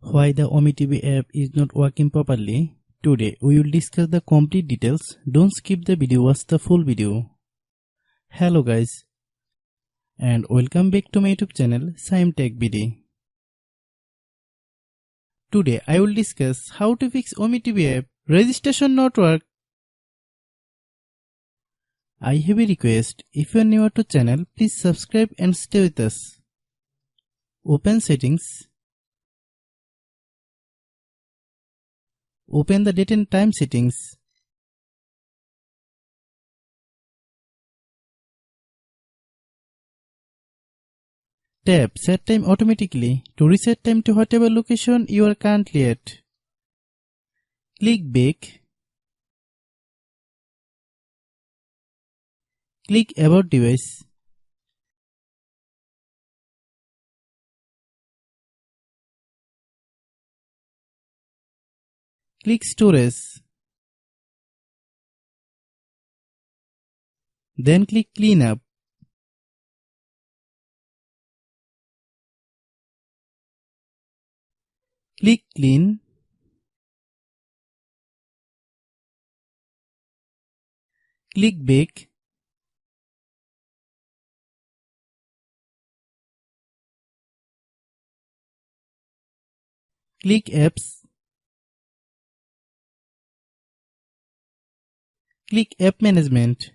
Why the OmeTV app is not working properly? Today we will discuss the complete details. Don't skip the video, watch the full video. Hello guys and welcome back to my YouTube channel Shaem Tech BD. Today I will discuss how to fix OmeTV app registration not work. I have a request, if you are new to channel, please subscribe and stay with us. Open settings. Open the date and time settings. Tap set time automatically to reset time to whatever location you are currently at. Click back. Click about device. Click storage. Then click cleanup. Click clean. Click back. Click apps. Click app management.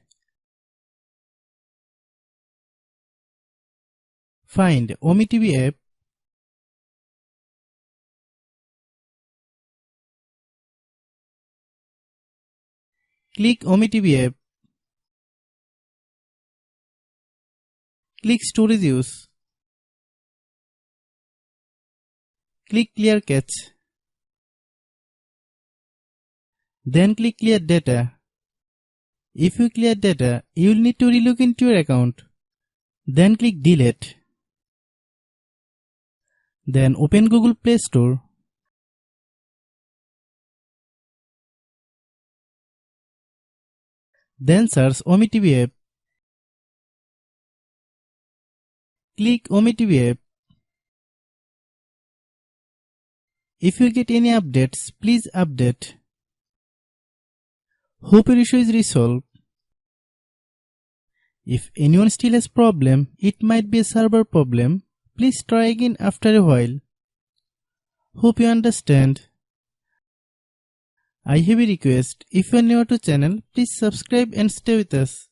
Find OmeTV app. Click OmeTV app. Click storage use. Click clear cache. Then click clear data. If you clear data, you will need to relog into your account. Then click delete. Then open Google Play Store. Then search OmeTV app. Click OmeTV app. If you get any updates, please update. Hope your issue is resolved. If anyone still has problem, it might be a server problem. Please try again after a while. Hope you understand. I have a request, if you are new to channel, please subscribe and stay with us.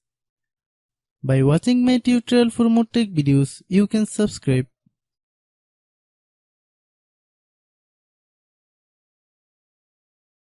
By watching my tutorial for more tech videos, you can subscribe.